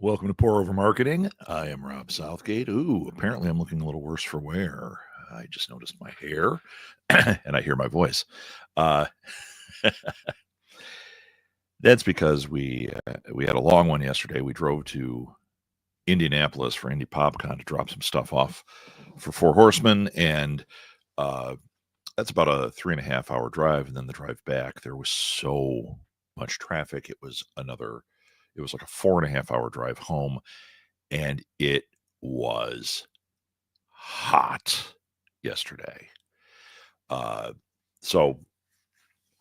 Welcome to Pour Over Marketing. I am Rob Southgate. Ooh, apparently I'm looking a little worse for wear. I just noticed my hair and I hear my voice. Uh, that's because we had a long one yesterday. We drove to Indianapolis for Indy PopCon to drop some stuff off for Four Horsemen, and uh, that's about a 3.5 hour drive. And then the drive back, there was so much traffic. It was like a 4.5 hour drive home, and it was hot yesterday. So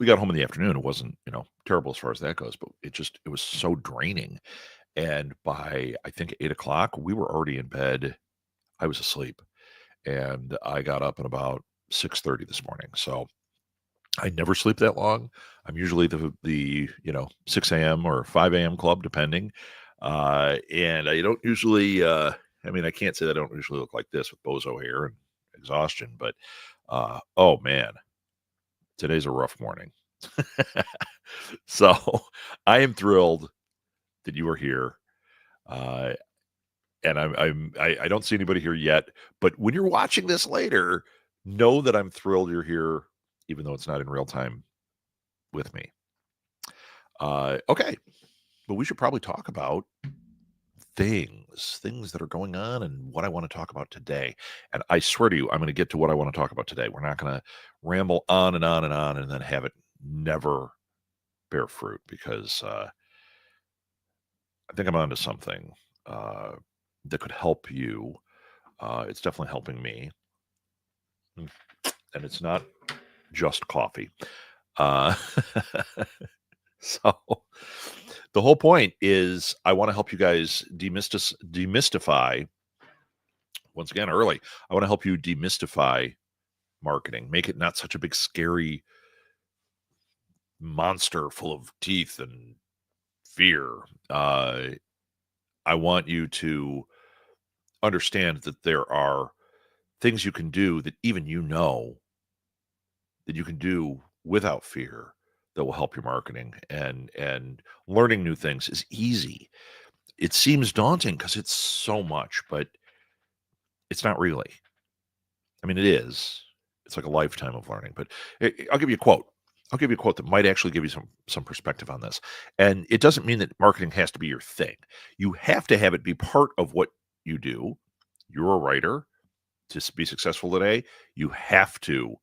we got home in the afternoon. It wasn't, terrible as far as that goes, but it was so draining. And by I think 8 o'clock, we were already in bed. I was asleep, and I got up at about 6:30 this morning. So I never sleep that long. I'm usually the 6 a.m. or 5 a.m. club, depending. And I don't usually. I can't say that I don't usually look like this with bozo hair and exhaustion, but oh man, today's a rough morning. So I am thrilled that you are here. Uh, and I don't see anybody here yet, but when you're watching this later, know that I'm thrilled you're here, even though it's not in real time with me. Okay, but we should probably talk about things that are going on and what I want to talk about today. And I swear to you, I'm going to get to what I want to talk about today. We're not going to ramble on and on and on and then have it never bear fruit, because I think I'm onto something that could help you. It's definitely helping me. And it's not just coffee. Uh, so the whole point is I want to help you guys demystify, once again, early. I want to help you demystify marketing, make it not such a big, scary monster full of teeth and fear. I want you to understand that there are things you can do that even that you can do without fear, that will help your marketing, and learning new things is easy. It seems daunting because it's so much, but it's not really. I mean, it is. It's like a lifetime of learning. But I'll give you a quote. I'll give you a quote that might actually give you some perspective on this. And it doesn't mean that marketing has to be your thing. You have to have it be part of what you do. You're a writer. To be successful today, you have to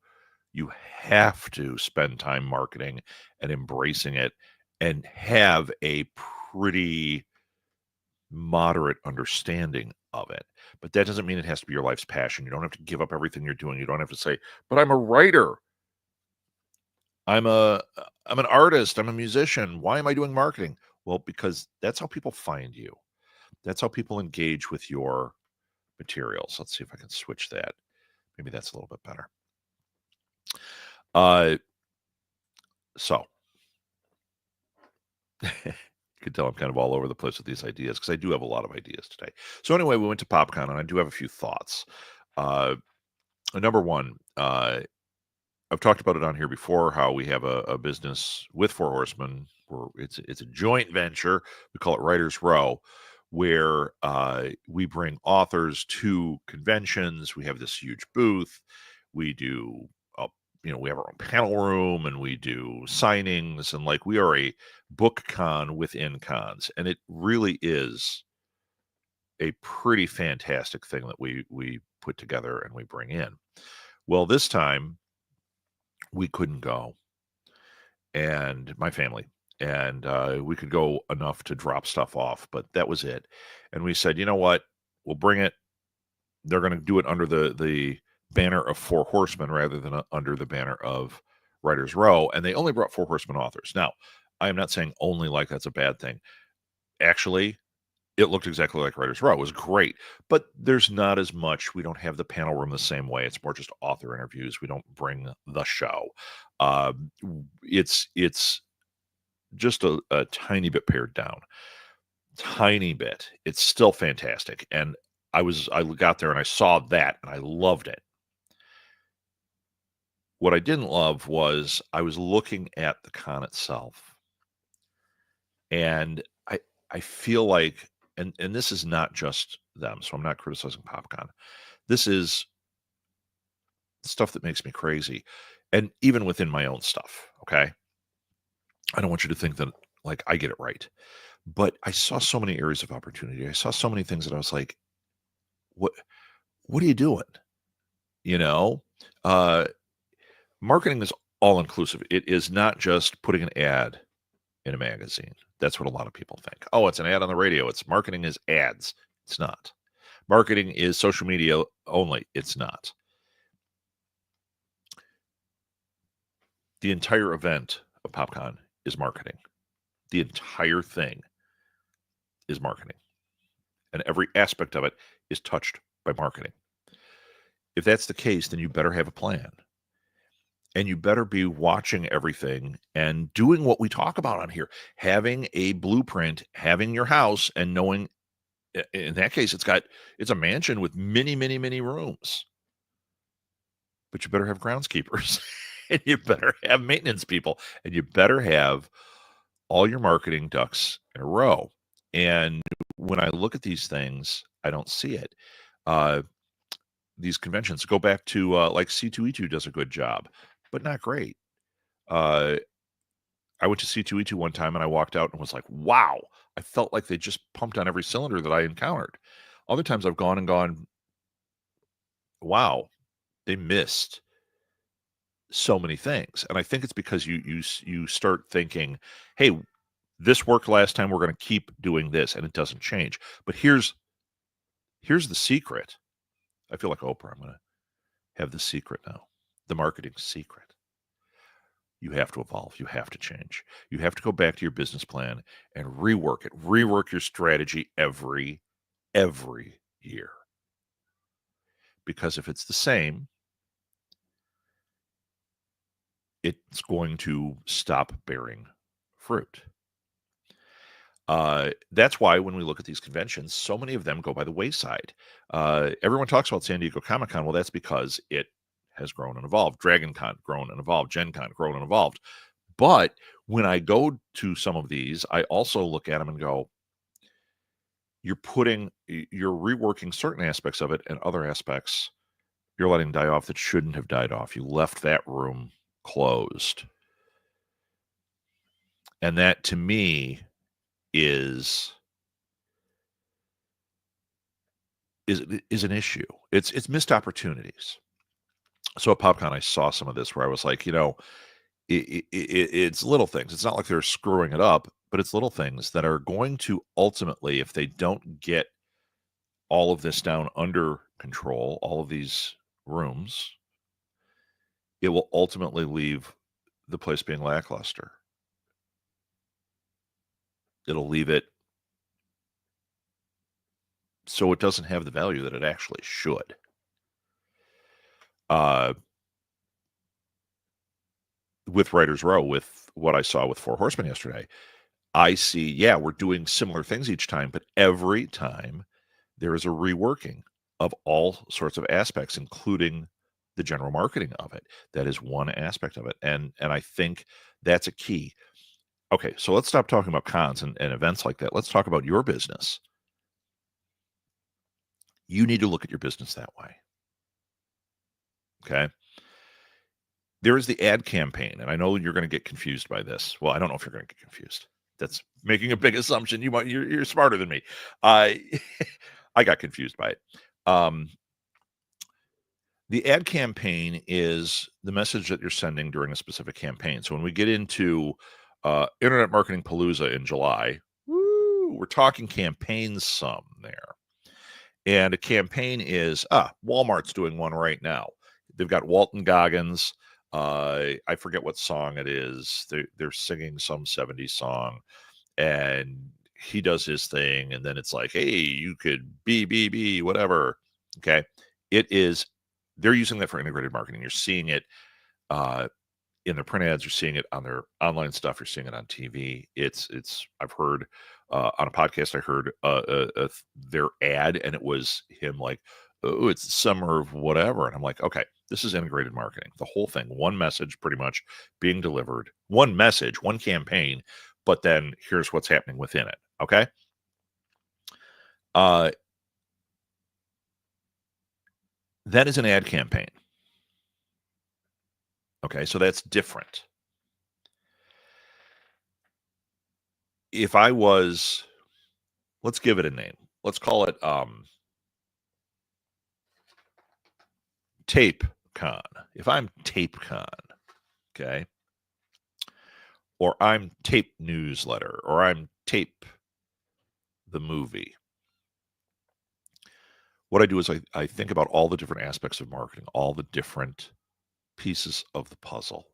spend time marketing and embracing it, and have a pretty moderate understanding of it. But that doesn't mean it has to be your life's passion. You don't have to give up everything you're doing. You don't have to say, but I'm a writer. I'm an artist. I'm a musician. Why am I doing marketing? Well, because that's how people find you. That's how people engage with your materials. Let's see if I can switch that. Maybe that's a little bit better. So you can tell I'm kind of all over the place with these ideas, because I do have a lot of ideas today. So anyway, we went to PopCon, and I do have a few thoughts. Number one, I've talked about it on here before, how we have a business with Four Horsemen, where it's a joint venture. We call it Writers Row, where we bring authors to conventions. We have this huge booth. We do, we have our own panel room, and we do signings, and like, we are a book con within cons, and it really is a pretty fantastic thing that we put together and we bring in. Well, this time we couldn't go, and my family, and we could go enough to drop stuff off, but that was it. And we said, you know what, we'll bring it. They're going to do it under the banner of Four Horsemen rather than under the banner of Writers Row, and they only brought Four Horsemen authors. Now, I am not saying only like that's a bad thing. Actually, it looked exactly like Writers Row. It was great, but there's not as much. We don't have the panel room the same way. It's more just author interviews. We don't bring the show. It's just a tiny bit pared down, tiny bit. It's still fantastic, and I got there and I saw that and I loved it. What I didn't love was I was looking at the con itself, and I feel like, and this is not just them, so I'm not criticizing PopCon. This is stuff that makes me crazy, and even within my own stuff, okay? I don't want you to think that, like, I get it right, but I saw so many areas of opportunity. I saw so many things that I was like, "What what are you doing?" You know? Uh, Marketing is all inclusive. It is not just putting an ad in a magazine. That's what a lot of people think. Oh, it's an ad on the radio. It's marketing is ads. It's not. Marketing is social media only. It's not. The entire event of PopCon is marketing. The entire thing is marketing. And every aspect of it is touched by marketing. If that's the case, then you better have a plan. And you better be watching everything and doing what we talk about on here, having a blueprint, having your house, and knowing in that case it's a mansion with many, many, many rooms. But you better have groundskeepers and you better have maintenance people and you better have all your marketing ducks in a row. And when I look at these things, I don't see it. Uh, these conventions go back to like C2E2 does a good job, but not great. Uh, I went to C2E2 one time and I walked out and was like, wow, I felt like they just pumped on every cylinder that I encountered. Other times I've gone, wow, they missed so many things. And I think it's because you start thinking, hey, this worked last time, we're going to keep doing this, and it doesn't change. But here's the secret. I feel like Oprah. I'm going to have the secret now. The marketing secret. You have to evolve. You have to change. You have to go back to your business plan and rework it. Rework your strategy every year. Because if it's the same, it's going to stop bearing fruit. That's why when we look at these conventions, so many of them go by the wayside. Everyone talks about San Diego Comic-Con. Well, that's because it has grown and evolved. DragonCon grown and evolved. Gen Con grown and evolved. But when I go to some of these, I also look at them and go, you're reworking certain aspects of it, and other aspects you're letting die off that shouldn't have died off. You left that room closed. And that, to me, is an issue. It's missed opportunities. So at PopCon, I saw some of this where I was like, it's little things. It's not like they're screwing it up, but it's little things that are going to ultimately, if they don't get all of this down under control, all of these rooms, it will ultimately leave the place being lackluster. It'll leave it so it doesn't have the value that it actually should. With Writers Row, with what I saw with Four Horsemen yesterday, I see, yeah, we're doing similar things each time, but every time there is a reworking of all sorts of aspects, including the general marketing of it. That is one aspect of it. And I think that's a key. Okay, so let's stop talking about cons and events like that. Let's talk about your business. You need to look at your business that way. Okay. There is the ad campaign, and I know you're going to get confused by this. Well, I don't know if you're going to get confused. That's making a big assumption. You're smarter than me. I got confused by it. The ad campaign is the message that you're sending during a specific campaign. So when we get into Internet Marketing Palooza in July, we're talking campaigns some there. And a campaign is, Walmart's doing one right now. They've got Walton Goggins. I forget what song it is. They're singing some 70s song, and he does his thing, and then it's like, hey, you could be whatever. Okay. They're using that for integrated marketing. You're seeing it in their print ads. You're seeing it on their online stuff. You're seeing it on TV. I've heard on a podcast, I heard their ad, and it was him like, oh, it's the summer of whatever. And I'm like, okay, this is integrated marketing. The whole thing, one message pretty much being delivered, one message, one campaign, but then here's what's happening within it. Okay. Uh, that is an ad campaign. Okay, so that's different. If I was, let's give it a name. Let's call it Tape Con. If I'm Tape Con, okay, or I'm Tape Newsletter, or I'm Tape the Movie, what I do is I think about all the different aspects of marketing, all the different pieces of the puzzle,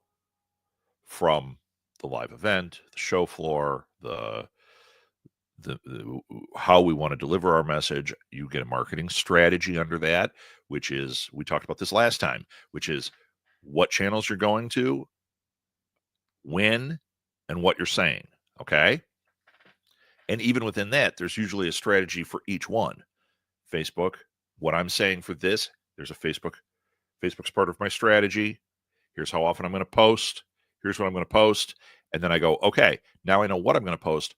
from the live event, the show floor, the how we want to deliver our message. You get a marketing strategy under that, which is, we talked about this last time, which is what channels you're going to, when, and what you're saying. Okay. And even within that, there's usually a strategy for each one. Facebook, what I'm saying for this, there's a Facebook's part of my strategy. Here's how often I'm going to post. Here's what I'm going to post. And then I go, okay, now I know what I'm going to post,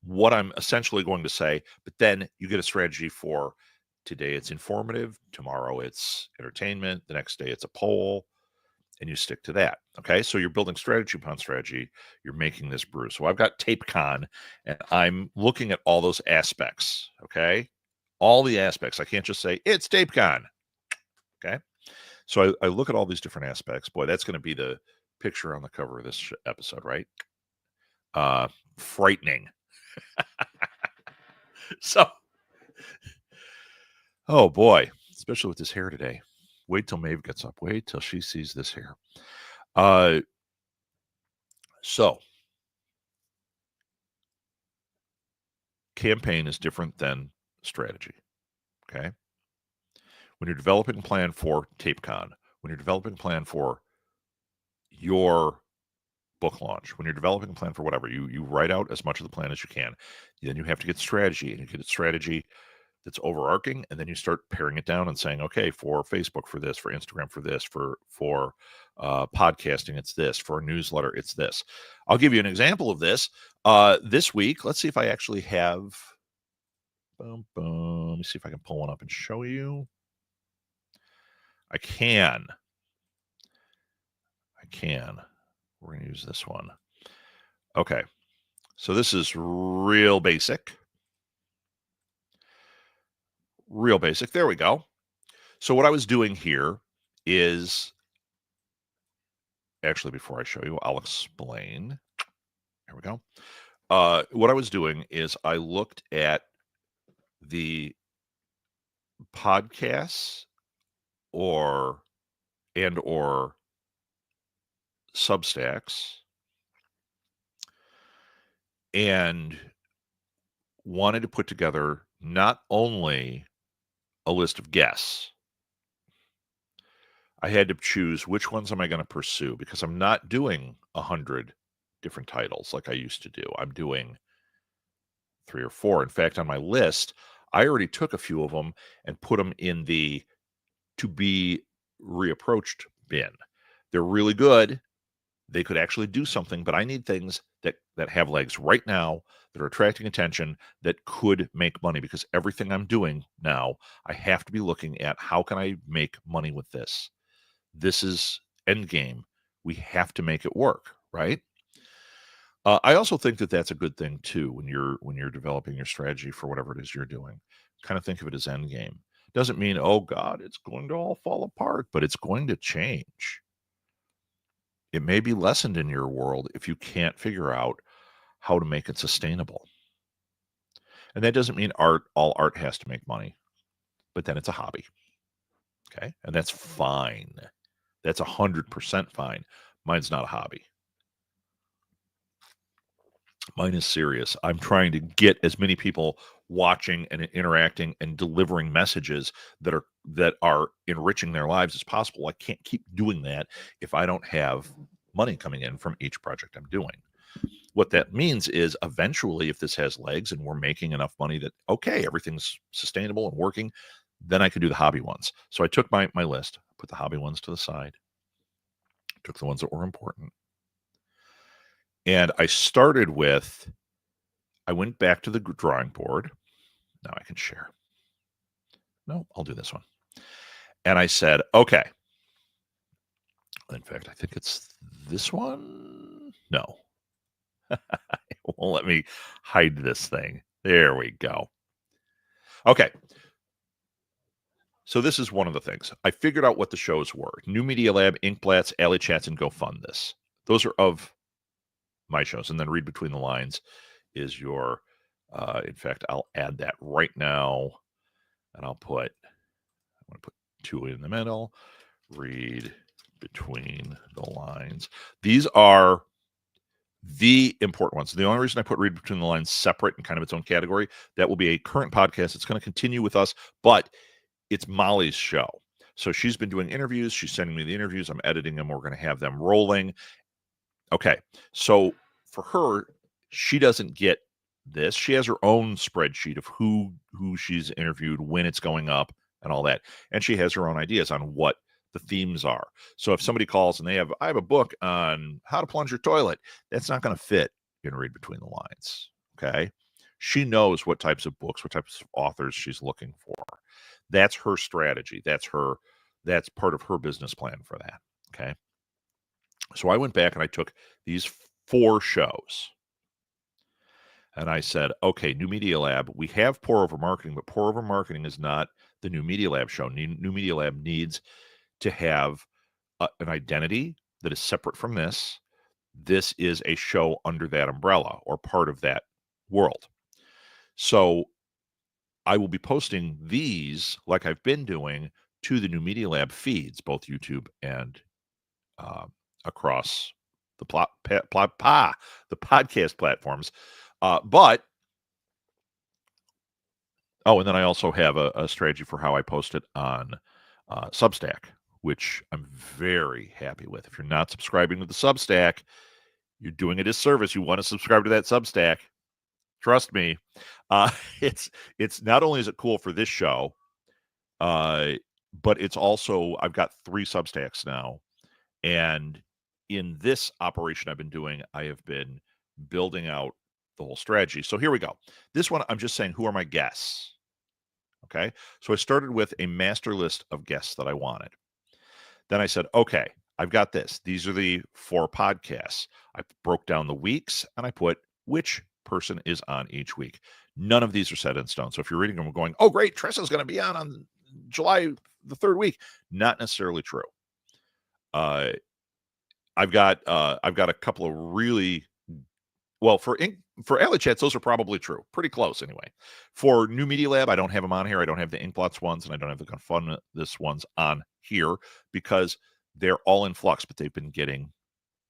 what I'm essentially going to say. But then you get a strategy for today it's informative, tomorrow it's entertainment, the next day it's a poll, and you stick to that. Okay. So you're building strategy upon strategy. You're making this brew. So I've got TapeCon, and I'm looking at all those aspects. Okay. All the aspects. I can't just say it's TapeCon. Okay. So I look at all these different aspects. Boy, that's going to be the picture on the cover of this episode, right? Frightening. So, oh boy, especially with this hair today. Wait till Maeve gets up. Wait till she sees this hair. Uh, so campaign is different than strategy. Okay. When you're developing a plan for TapeCon, when you're developing a plan for your book launch, when you're developing a plan for whatever, you write out as much of the plan as you can. Then you have to get strategy, and you get a strategy that's overarching, and then you start paring it down and saying, okay, for Facebook, for this, for Instagram, for this, for podcasting, it's this, for a newsletter, it's this. I'll give you an example of this. This week, let's see if I actually have. Boom, boom. Let me see if I can pull one up and show you. I can. We're going to use this one. Okay. So this is real basic. Real basic. There we go. So what I was doing here is, actually, before I show you, I'll explain. There we go. What I was doing is I looked at the podcasts or Substacks, and wanted to put together not only a list of guests. I had to choose which ones am I going to pursue, because I'm not doing 100 different titles like I used to do. I'm doing 3 or 4. In fact, on my list, I already took a few of them and put them in the to be reapproached bin. They're really good. They could actually do something, but I need things that have legs right now, that are attracting attention, that could make money, because everything I'm doing now, I have to be looking at how can I make money with this. This is end game. We have to make it work, right? I also think that that's a good thing too when you're developing your strategy for whatever it is you're doing. Kind of think of it as end game. Doesn't mean, oh God, it's going to all fall apart, but it's going to change. It may be lessened in your world if you can't figure out how to make it sustainable. And that doesn't mean all art has to make money, but then it's a hobby. Okay. And that's fine. That's 100% fine. Mine's not a hobby. Mine is serious. I'm trying to get as many people watching and interacting and delivering messages that are enriching their lives as possible. I can't keep doing that if I don't have money coming in from each project I'm doing. What that means is, eventually, if this has legs and we're making enough money that, okay, everything's sustainable and working, then I could do the hobby ones. So I took my list, put the hobby ones to the side, took the ones that were important. And I went back to the drawing board, Now I can share. No, I'll do this one. And I said, okay. In fact, I think it's this one. No. It won't let me hide this thing. There we go. Okay. So this is one of the things. I figured out what the shows were. New Media Lab, Inkblats, Alley Chats, and Go Fund This. Those are of my shows. And then Read Between the Lines is your, in fact, I'll add that right now. And I'm going to put 2 in the middle. Read Between the Lines. These are the important ones. The only reason I put Read Between the Lines separate in kind of its own category, that will be a current podcast. It's going to continue with us, but it's Molly's show. So she's been doing interviews. She's sending me the interviews. I'm editing them. We're going to have them rolling. Okay. So for her, she doesn't get this. She has her own spreadsheet of who she's interviewed, when it's going up, and all that. And she has her own ideas on what the themes are. So if somebody calls and I have a book on how to plunge your toilet, that's not going to fit in Read Between the Lines. Okay. She knows what types of books, what types of authors she's looking for. That's her strategy. That's part of her business plan for that. Okay. So I went back and I took these 4 shows and I said, okay, New Media Lab, we have Pour Over Marketing, but Pour Over Marketing is not the New Media Lab show. New Media Lab needs to have an identity that is separate from this. This is a show under that umbrella or part of that world. So I will be posting these like I've been doing to the New Media Lab feeds, both YouTube and across the podcast platforms. But and then I also have a strategy for how I post it on Substack, which I'm very happy with. If you're not subscribing to the Substack, you're doing a disservice. You want to subscribe to that Substack. Trust me. It's not only is it cool for this show, but it's also, I've got 3 Substacks now. And in this operation I've been doing, I have been building out the whole strategy. So here we go. This one, I'm just saying, who are my guests? Okay. So I started with a master list of guests that I wanted. Then I said, okay, I've got this. These are the 4 podcasts. I broke down the weeks and I put which person is on each week. None of these are set in stone. So if you're reading them going, oh, great, Tressa's going to be on July the 3rd week. Not necessarily true. I've got a couple of really, well, for Alley Chats, those are probably true. Pretty close anyway. For New Media Lab, I don't have them on here. I don't have the Inkblots ones, and I don't have the Fund This ones on here because they're all in flux, but they've been getting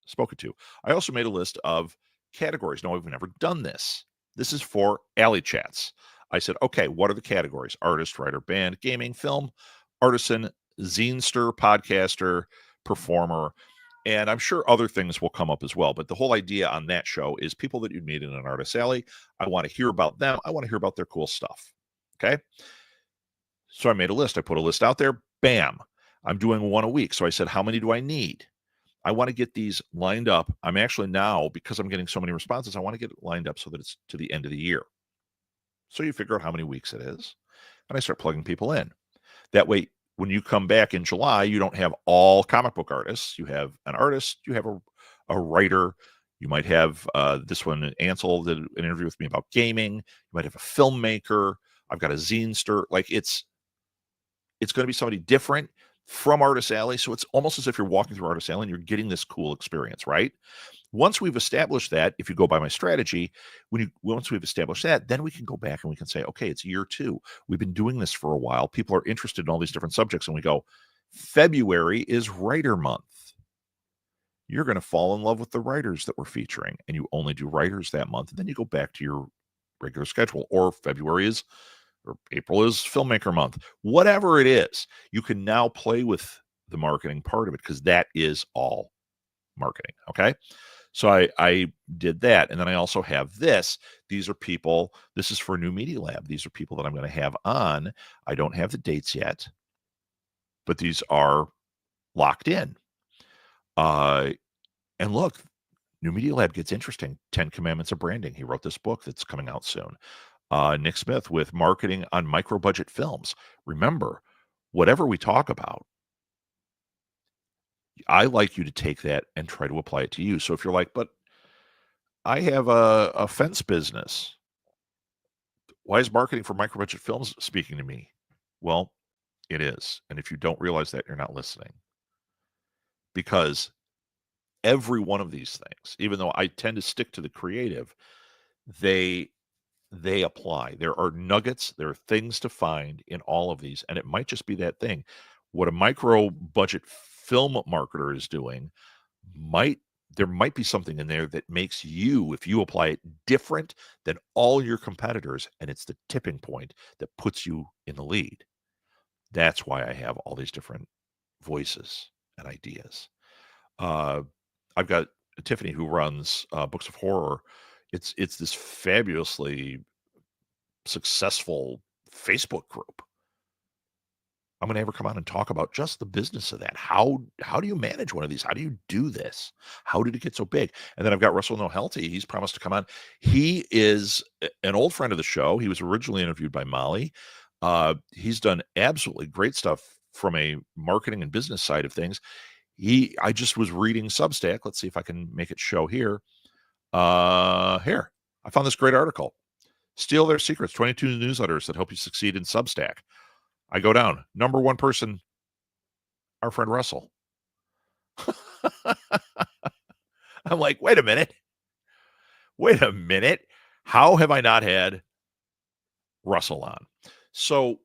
spoken to. I also made a list of categories. No, I've never done this. This is for Alley Chats. I said, okay, what are the categories? Artist, writer, band, gaming, film, artisan, zinester, podcaster, performer, and I'm sure other things will come up as well. But the whole idea on that show is people that you'd meet in an artist alley. I want to hear about them. I want to hear about their cool stuff. Okay. So I made a list. I put a list out there. Bam. I'm doing 1 a week. So I said, how many do I need? I want to get these lined up. I'm actually now, because I'm getting so many responses, I want to get it lined up so that it's to the end of the year. So you figure out how many weeks it is. And I start plugging people in. That way, when you come back in July, you don't have all comic book artists. You have an artist, you have a writer, you might have this one, Ansel, did an interview with me about gaming. You might have a filmmaker. I've got a zinester. Like it's going to be somebody different from Artist Alley. So it's almost as if you're walking through Artist Alley and you're getting this cool experience, right? Once we've established that, if you go by my strategy, once we've established that, then we can go back and we can say, okay, it's year 2. We've been doing this for a while. People are interested in all these different subjects. And we go, February is writer month. You're going to fall in love with the writers that we're featuring. And you only do writers that month. And then you go back to your regular schedule. Or April is filmmaker month. Whatever it is, you can now play with the marketing part of it because that is all marketing. Okay. So I did that. And then I also have this. These are people, this is for New Media Lab. These are people that I'm going to have on. I don't have the dates yet, but these are locked in. And look, New Media Lab gets interesting. 10 Commandments of Branding. He wrote this book that's coming out soon. Nick Smith with marketing on micro budget films. Remember, whatever we talk about, I like you to take that and try to apply it to you. So if you're like, but I have a fence business, why is marketing for micro budget films speaking to me? Well, it is. And if you don't realize that, you're not listening. Because every one of these things, even though I tend to stick to the creative, they apply. There are nuggets, there are things to find in all of these, and it might just be that thing. What a micro budget film marketer is doing there might be something in there that makes you, if you apply it, different than all your competitors, and it's the tipping point that puts you in the lead. That's why I have all these different voices and ideas. I've got Tiffany who runs Books of Horror. It's this fabulously successful Facebook group. I'm going to have her come on and talk about just the business of that. How do you manage one of these? How do you do this? How did it get so big? And then I've got Russell Nohelty. He's promised to come on. He is an old friend of the show. He was originally interviewed by Molly. He's done absolutely great stuff from a marketing and business side of things. I just was reading Substack. Let's see if I can make it show here. Here, I found this great article. Steal Their Secrets, 22 newsletters that help you succeed in Substack. I go down. Number one person, our friend Russell. I'm like, wait a minute. How have I not had Russell on? So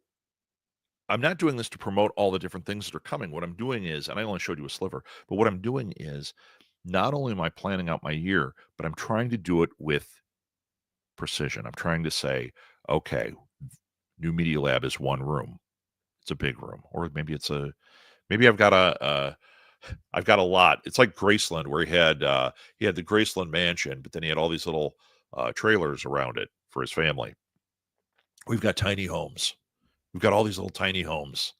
I'm not doing this to promote all the different things that are coming. What I'm doing is, and I only showed you a sliver, but what I'm doing is not only am I planning out my year, but I'm trying to do it with precision. I'm trying to say, okay, New Media Lab is one room. It's a big room, or maybe I've got a lot. It's like Graceland, where he had the Graceland mansion, but then he had all these little trailers around it for his family. We've got tiny homes. We've got all these little tiny homes,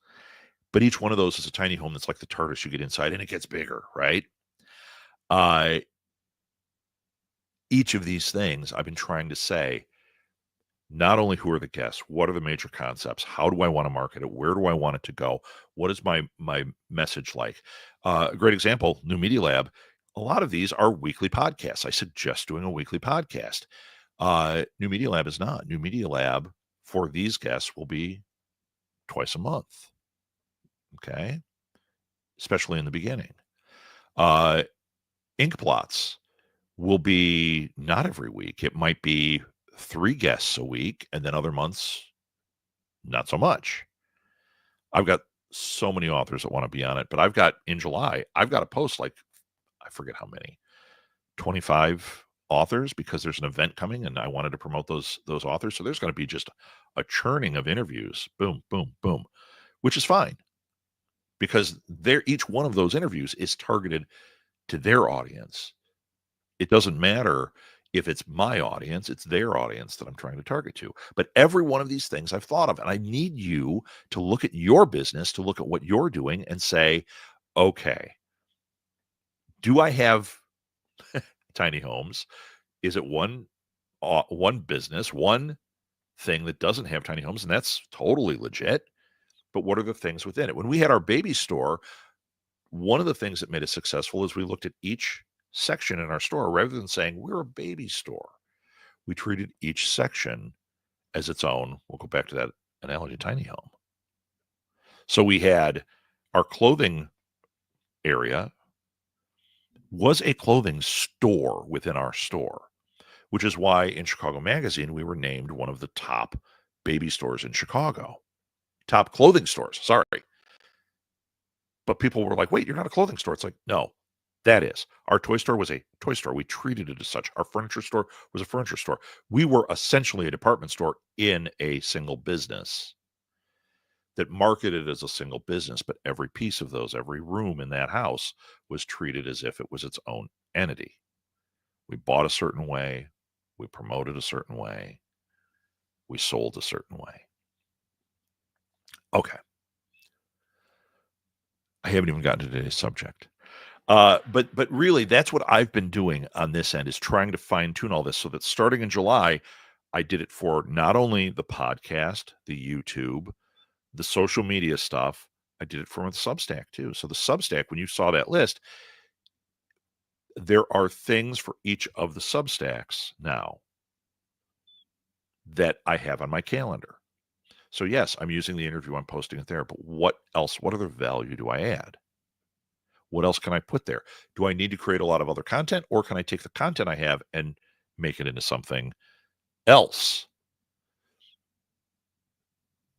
but each one of those is a tiny home that's like the TARDIS. You get inside and it gets bigger, right? Each of these things I've been trying to say, not only who are the guests, what are the major concepts? How do I want to market it? Where do I want it to go? What is my message like? A great example, New Media Lab. A lot of these are weekly podcasts. I suggest doing a weekly podcast. New Media Lab is not. New Media Lab for these guests will be twice a month. Okay. Especially in the beginning. Ink Plots will be not every week. It might be 3 guests a week, and then other months, not so much. I've got so many authors that want to be on it, but in July, I've got to post like, I forget how many, 25 authors, because there's an event coming and I wanted to promote those authors. So there's going to be just a churning of interviews. Boom, boom, boom, which is fine, because each one of those interviews is targeted to their audience. It doesn't matter if it's my audience, it's their audience that I'm trying to target to. But every one of these things I've thought of, and I need you to look at your business, to look at what you're doing and say, okay, do I have tiny homes? Is it one business, one thing that doesn't have tiny homes? And that's totally legit. But what are the things within it? When we had our baby store, one of the things that made it successful is we looked at each section in our store. Rather than saying we're a baby store, we treated each section as its own. We'll go back to that analogy, tiny home. So we had our clothing area was a clothing store within our store, which is why in Chicago Magazine we were named one of the top baby stores in Chicago, top clothing stores. Sorry. But people were like, wait, you're not a clothing store. It's like, no, that is. Our toy store was a toy store. We treated it as such. Our furniture store was a furniture store. We were essentially a department store in a single business that marketed as a single business, but every piece of those, every room in that house was treated as if it was its own entity. We bought a certain way. We promoted a certain way. We sold a certain way. Okay. I haven't even gotten to today's subject. But really, that's what I've been doing on this end, is trying to fine tune all this so that starting in July, I did it for not only the podcast, the YouTube, the social media stuff, I did it for the Substack too. So the Substack, when you saw that list, there are things for each of the Substacks now that I have on my calendar. So yes, I'm using the interview, I'm posting it there, but what else? What other value do I add? What else can I put there? Do I need to create a lot of other content, or can I take the content I have and make it into something else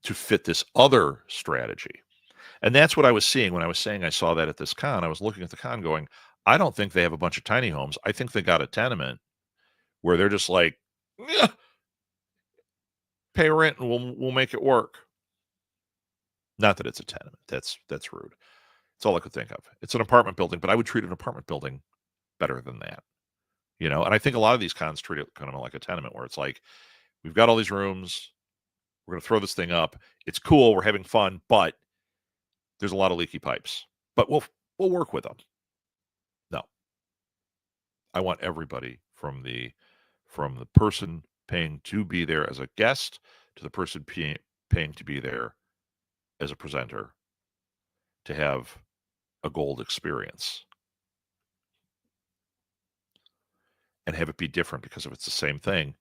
to fit this other strategy? And that's what I was seeing when I was saying I saw that at this con. I was looking at the con going, I don't think they have a bunch of tiny homes. I think they got a tenement where they're just like, "Yeah, pay rent and we'll make it work." Not that it's a tenement. That's rude. It's all I could think of. It's an apartment building, but I would treat an apartment building better than that. And I think a lot of these cons treat it kind of like a tenement where it's like, we've got all these rooms, we're going to throw this thing up. It's cool, we're having fun, but there's a lot of leaky pipes. But we'll work with them. No, I want everybody from the person paying to be there as a guest to the person paying to be there as a presenter to have a gold experience and have it be different, because if it's the same thing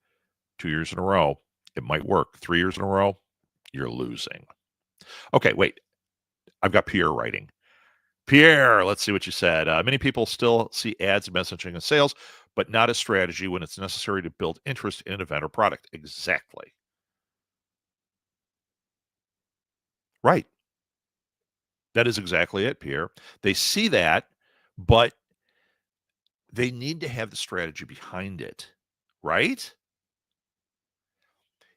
2 years in a row, it might work. 3 years in a row, you're losing. Okay, wait. I've got Pierre writing. Pierre, let's see what you said. Many people still see ads, messaging, and sales, but not as strategy when it's necessary to build interest in an event or product. Exactly. Right. That is exactly it, Pierre. They see that, but they need to have the strategy behind it, right?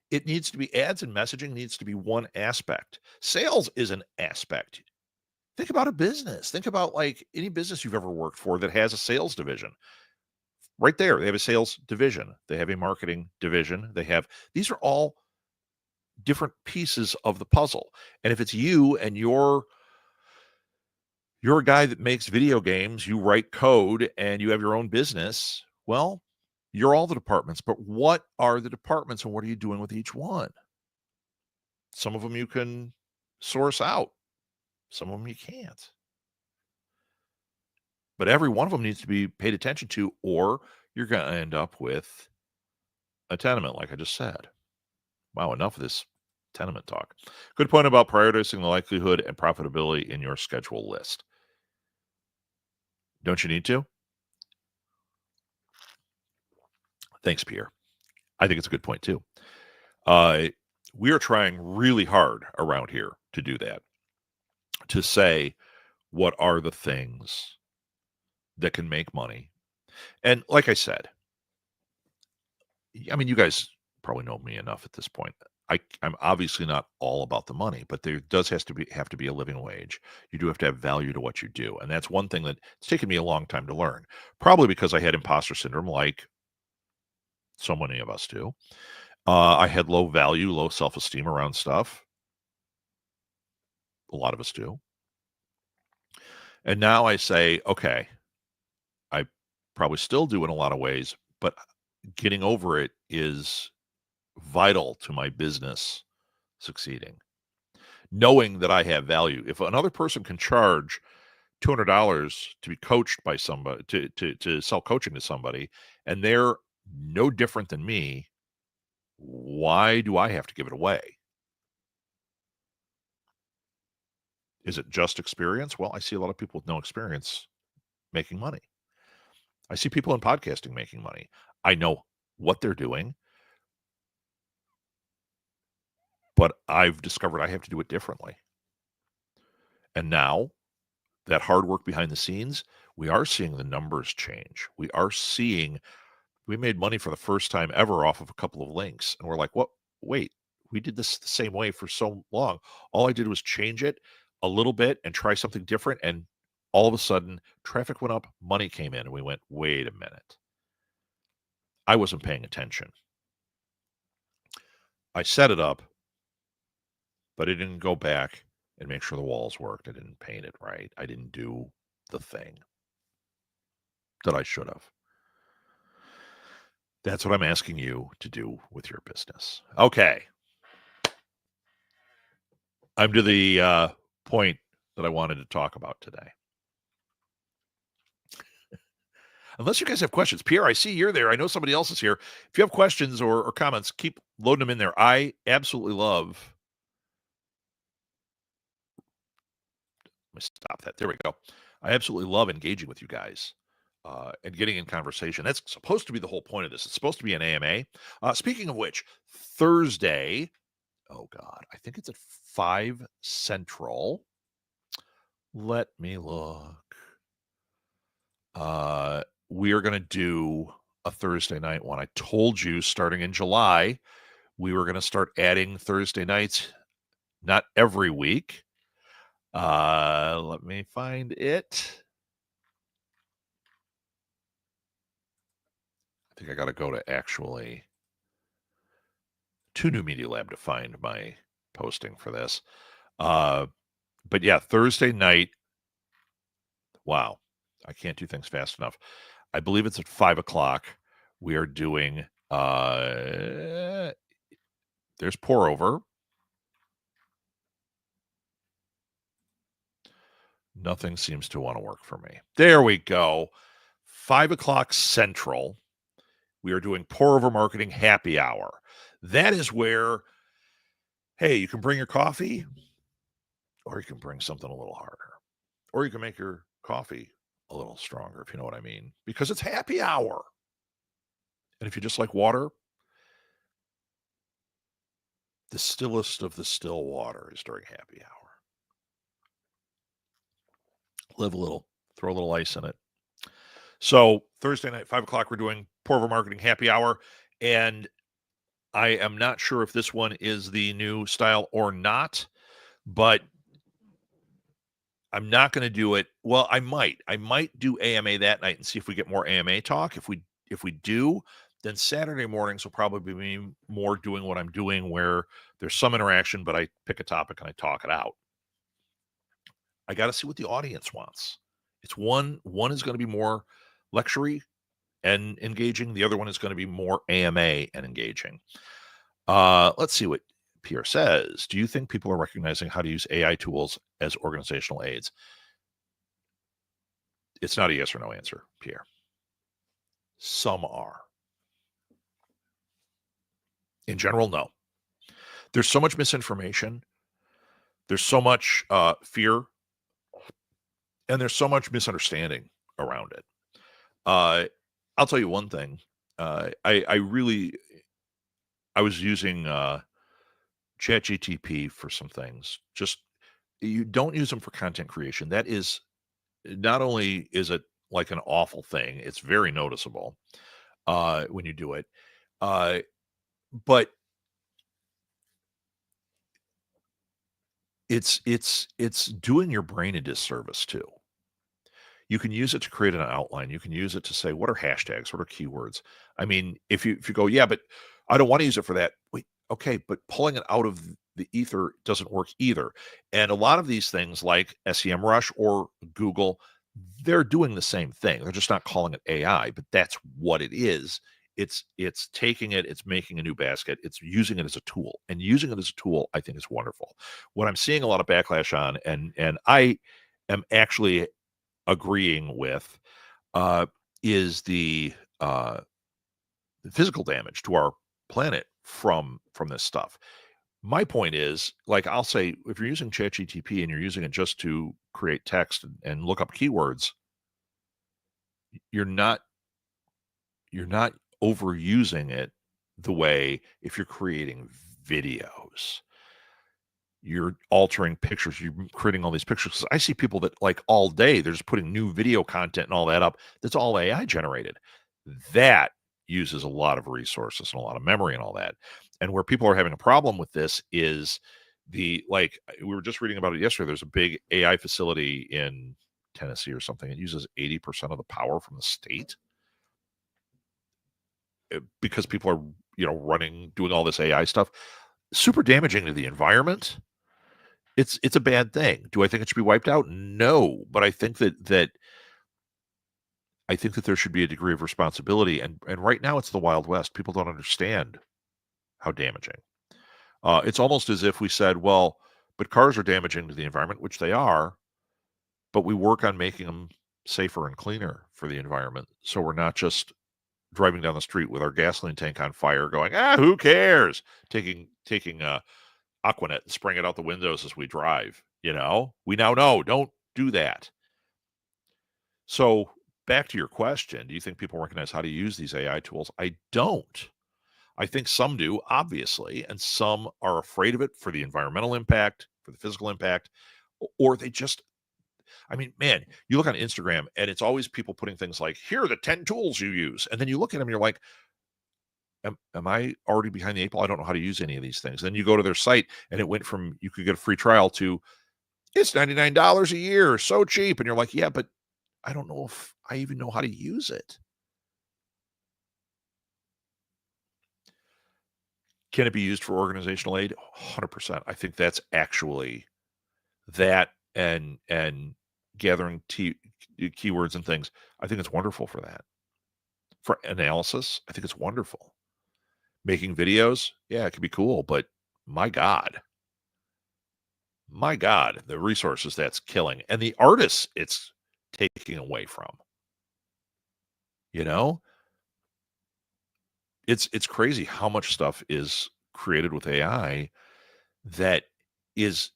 It needs to be ads, and messaging needs to be one aspect. Sales is an aspect. Think about a business. Think about like any business you've ever worked for that has a sales division. Right there, they have a sales division. They have a marketing division. These are all different pieces of the puzzle. And if it's you and you're a guy that makes video games, you write code, and you have your own business, well, you're all the departments. But what are the departments, and what are you doing with each one? Some of them you can source out. Some of them you can't. But every one of them needs to be paid attention to, or you're going to end up with a tenement, like I just said. Wow, enough of this tenement talk. Good point about prioritizing the likelihood and profitability in your schedule list. Don't you need to? Thanks, Pierre. I think it's a good point, too. We are trying really hard around here to do that, to say what are the things that can make money. And like I said, I mean, you guys probably know me enough at this point. I'm obviously not all about the money, but there does have to be a living wage. You do have to have value to what you do, and that's one thing that it's taken me a long time to learn. Probably because I had imposter syndrome, like so many of us do. I had low value, low self-esteem around stuff. A lot of us do. And now I say, okay, I probably still do in a lot of ways, but getting over it is vital to my business succeeding. Knowing that I have value. If another person can charge $200 to be coached by somebody, to sell coaching to somebody, and they're no different than me, why do I have to give it away? Is it just experience? Well, I see a lot of people with no experience making money. I see people in podcasting making money. I know what they're doing, but I've discovered I have to do it differently. And now that hard work behind the scenes, we are seeing the numbers change. We made money for the first time ever off of a couple of links. And we're like, what? Wait, we did this the same way for so long. All I did was change it a little bit and try something different. And all of a sudden, traffic went up, money came in, and we went, wait a minute. I wasn't paying attention. I set it up, but I didn't go back and make sure the walls worked. I didn't paint it right. I didn't do the thing that I should have. That's what I'm asking you to do with your business. Okay. I'm to the point that I wanted to talk about today. Unless you guys have questions. Pierre, I see you're there. I know somebody else is here. If you have questions or comments, keep loading them in there. I absolutely love. Let me stop that. There we go. I absolutely love engaging with you guys and getting in conversation. That's supposed to be the whole point of this. It's supposed to be an AMA. Speaking of which, Thursday, oh God, I think it's at 5 Central. Let me look. We are going to do a Thursday night one. I told you starting in July, we were going to start adding Thursday nights, not every week. Let me find it. I think I got to go to actually to New Media Lab to find my posting for this. But yeah, Thursday night. Wow. I can't do things fast enough. I believe it's at 5:00. We are doing, there's pour over. Nothing seems to want to work for me. There we go. 5:00 Central. We are doing pour over marketing happy hour. That is where, hey, you can bring your coffee or you can bring something a little harder. Or you can make your coffee a little stronger, if you know what I mean, because it's happy hour. And if you just like water, the stillest of the still water is during happy hour. Live a little, throw a little ice in it. So Thursday night, 5:00, we're doing pour over marketing happy hour. And I am not sure if this one is the new style or not, but I'm not going to do it. Well, I might do AMA that night and see if we get more AMA talk. If we do, then Saturday mornings will probably be more doing what I'm doing, where there's some interaction, but I pick a topic and I talk it out. I got to see what the audience wants. It's one is going to be more lecture-y and engaging. The other one is going to be more AMA and engaging. Let's see what Pierre says. Do you think people are recognizing how to use AI tools as organizational aids? It's not a yes or no answer, Pierre. Some are. In general, no. There's so much misinformation. There's so much fear. And there's so much misunderstanding around it. I'll tell you one thing. I was using ChatGTP for some things. Just, you don't use them for content creation. That is, not only is it like an awful thing, it's very noticeable when you do it. But it's doing your brain a disservice too. You can use it to create an outline. You can use it to say, what are hashtags? What are keywords? I mean, if you go, yeah, but I don't want to use it for that. Wait, okay, but pulling it out of the ether doesn't work either. And a lot of these things like SEMrush or Google, they're doing the same thing. They're just not calling it AI, but that's what it is. It's taking it, it's making a new basket, it's using it as a tool. And using it as a tool, I think, is wonderful. What I'm seeing a lot of backlash on, and I am actually agreeing with, is the physical damage to our planet from this stuff. My point is, like, I'll say, if you're using ChatGTP and you're using it just to create text and look up keywords, you're not overusing it the way if you're creating videos. You're altering pictures. You're creating all these pictures. 'Cause I see people that, like, all day, they're just putting new video content and all that up. That's all AI generated. That uses a lot of resources and a lot of memory and all that. And where people are having a problem with this is like, we were just reading about it yesterday. There's a big AI facility in Tennessee or something. It uses 80% of the power from the state because people are, doing all this AI stuff. Super damaging to the environment. It's a bad thing. Do I think it should be wiped out? No, but I think that I think that there should be a degree of responsibility, and right now it's the Wild West. People don't understand how damaging. It's almost as if we said, well, but cars are damaging to the environment, which they are, but we work on making them safer and cleaner for the environment. So we're not just driving down the street with our gasoline tank on fire going, who cares? Taking Aquanet and spraying it out the windows as we drive. We now know, don't do that. So back to your question, do you think people recognize how to use these AI tools? I don't. I think some do, obviously, and some are afraid of it for the environmental impact, for the physical impact, or they just, I mean, man, you look on Instagram and it's always people putting things like, here are the 10 tools you use. And then you look at them and you're like, am I already behind the eight ball? I don't know how to use any of these things. Then you go to their site and it went from, you could get a free trial to, it's $99 a year, so cheap. And you're like, yeah, but I don't know if I even know how to use it. Can it be used for organizational aid? 100%. I think that's actually that and gathering keywords and things. I think it's wonderful for that. For analysis, I think it's wonderful. Making videos, yeah, it could be cool, but my God, the resources that's killing and the artists it's taking away from. It's crazy how much stuff is created with AI that is,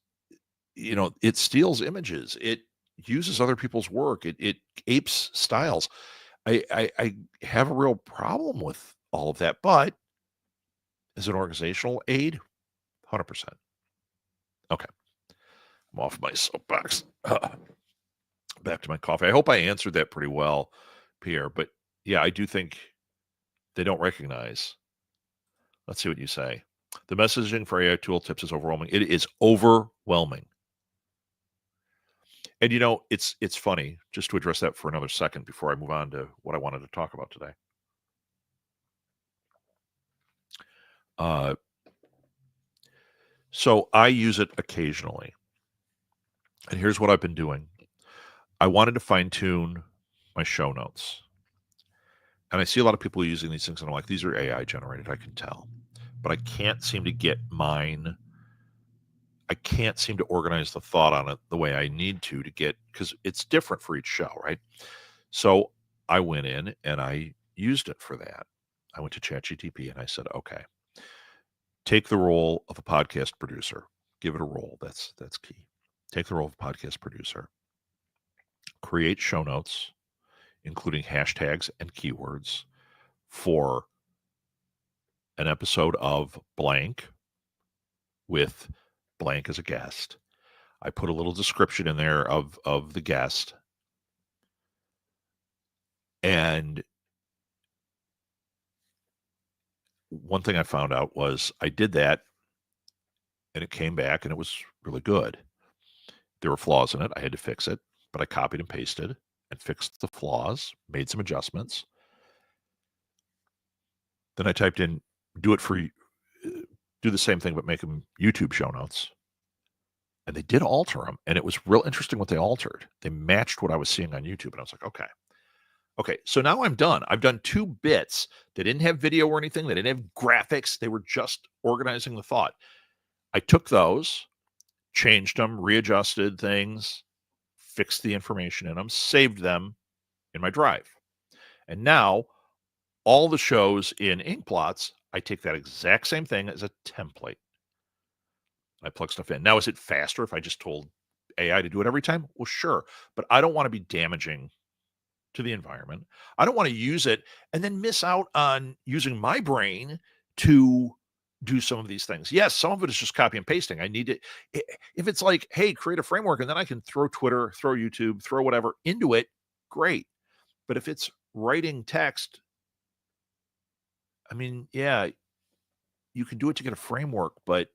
it steals images. It uses other people's work. It apes styles. I have a real problem with all of that, but as an organizational aid, 100%. Okay. I'm off my soapbox. Back to my coffee. I hope I answered that pretty well, Pierre. But yeah, I do think they don't recognize. Let's see what you say. The messaging for AI tooltips is overwhelming. It is overwhelming. And it's funny, just to address that for another second before I move on to what I wanted to talk about today. So I use it occasionally. And here's what I've been doing. I wanted to fine-tune my show notes. And I see a lot of people using these things, and I'm like, these are AI generated, I can tell. But I can't seem to get mine. I can't seem to organize the thought on it the way I need to get, because it's different for each show, right? So I went in and I used it for that. I went to ChatGPT and I said, okay, take the role of a podcast producer. Give it a role. That's key. Take the role of a podcast producer. Create show notes, including hashtags and keywords for an episode of blank with blank as a guest. I put a little description in there of the guest. And one thing I found out was I did that and it came back and it was really good. There were flaws in it. I had to fix it, but I copied and pasted and fixed the flaws, made some adjustments. Then I typed in, do the same thing, but make them YouTube show notes. And they did alter them. And it was real interesting what they altered. They matched what I was seeing on YouTube. And I was like, okay, so now I'm done. I've done 2 bits. They didn't have video or anything. They didn't have graphics. They were just organizing the thought. I took those, changed them, readjusted things, fixed the information in them, saved them in my drive. And now all the shows in Inkplots, I take that exact same thing as a template. I plug stuff in. Now, is it faster if I just told AI to do it every time? Well, sure. But I don't want to be damaging to the environment. I don't want to use it and then miss out on using my brain to do some of these things. Yes, some of it is just copy and pasting. I need to, if it's like, hey, create a framework and then I can throw Twitter, throw YouTube, throw whatever into it, great. But if it's writing text, I mean, yeah, you can do it to get a framework, but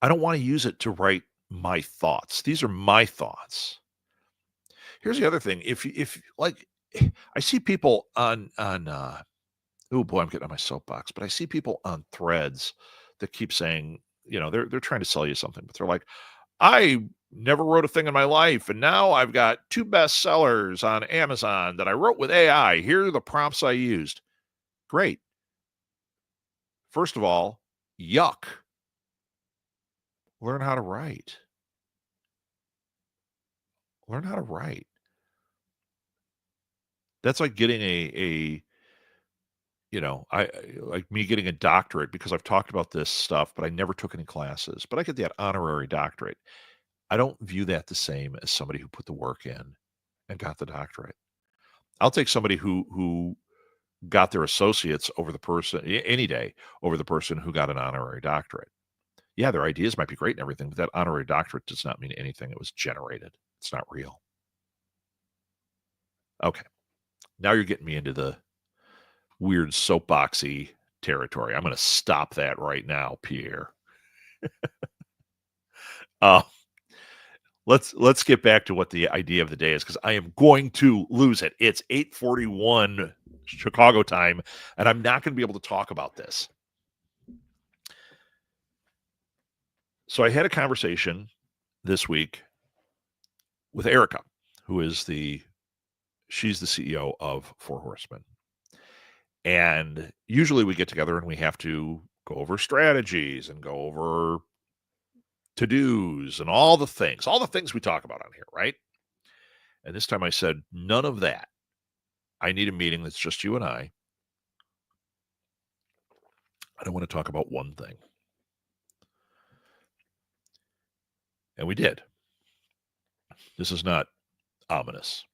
I don't want to use it to write my thoughts. These are my thoughts. Here's the other thing. If like, I see people on oh boy, I'm getting on my soapbox, but I see people on threads that keep saying, they're trying to sell you something, but they're like, I never wrote a thing in my life, and now I've got 2 bestsellers on Amazon that I wrote with AI. Here are the prompts I used. Great. First of all, yuck. Learn how to write. Learn how to write. That's like getting like me getting a doctorate, because I've talked about this stuff, but I never took any classes. But I get that honorary doctorate. I don't view that the same as somebody who put the work in and got the doctorate. I'll take somebody who got their associates over the person any day over the person who got an honorary doctorate. Yeah, their ideas might be great and everything, but that honorary doctorate does not mean anything. It was generated. It's not real. Okay. Now you're getting me into the weird soapboxy territory. I'm going to stop that right now, Pierre. Uh, let's get back to what the idea of the day is, because I am going to lose it. It's 8:41 Chicago time, and I'm not going to be able to talk about this. So I had a conversation this week with Erica, who is she's the CEO of Four Horsemen. And usually we get together and we have to go over strategies and go over to-dos and all the things we talk about on here, right? And this time I said, none of that. I need a meeting that's just you and I want to talk about one thing. And we did. This is not ominous.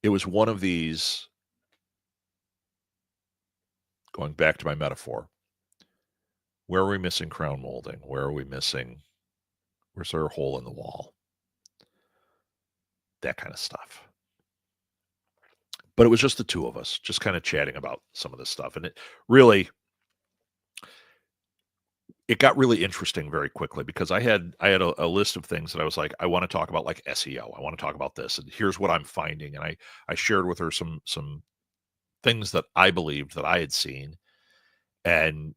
It was one of these, going back to my metaphor, where are we missing crown molding? Where's there a hole in the wall? That kind of stuff. But it was just the two of us, just kind of chatting about some of this stuff. And it got really interesting very quickly, because I had a list of things that I was like, I want to talk about, like SEO. I want to talk about this, and here's what I'm finding. And I shared with her some things that I believed that I had seen, and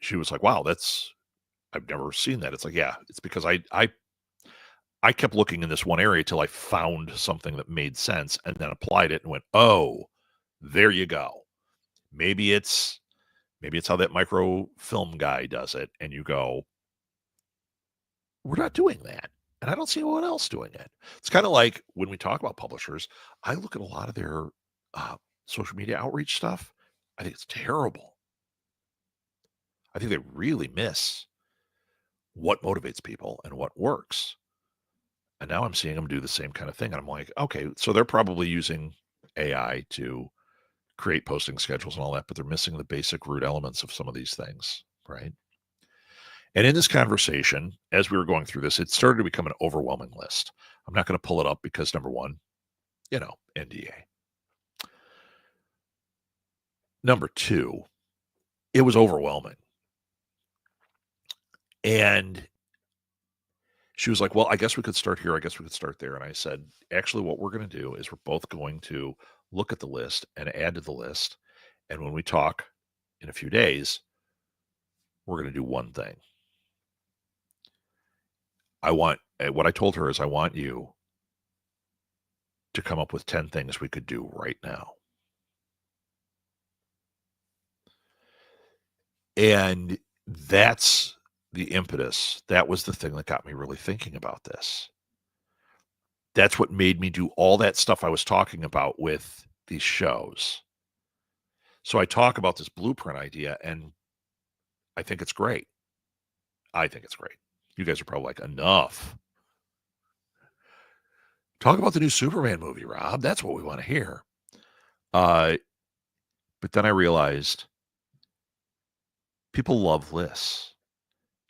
she was like, "Wow, I've never seen that." It's like, yeah, it's because I kept looking in this one area till I found something that made sense, and then applied it and went, "Oh, there you go." Maybe it's how that microfilm guy does it, and you go, we're not doing that. And I don't see anyone else doing it. It's kind of like when we talk about publishers, I look at a lot of their social media outreach stuff. I think it's terrible. I think they really miss what motivates people and what works. And now I'm seeing them do the same kind of thing. And I'm like, okay, so they're probably using AI to create posting schedules and all that, but they're missing the basic root elements of some of these things, right? And in this conversation, as we were going through this, it started to become an overwhelming list. I'm not going to pull it up because, number one, NDA. Number two, it was overwhelming. And she was like, well, I guess we could start here. I guess we could start there. And I said, actually, what we're going to do is we're both going to look at the list and add to the list. And when we talk in a few days, we're going to do one thing. What I told her is, I want you to come up with 10 things we could do right now. And that's the impetus. That was the thing that got me really thinking about this. That's what made me do all that stuff I was talking about with these shows. So I talk about this blueprint idea, and I think it's great. You guys are probably like, enough. Talk about the new Superman movie, Rob. That's what we want to hear. But then I realized people love lists,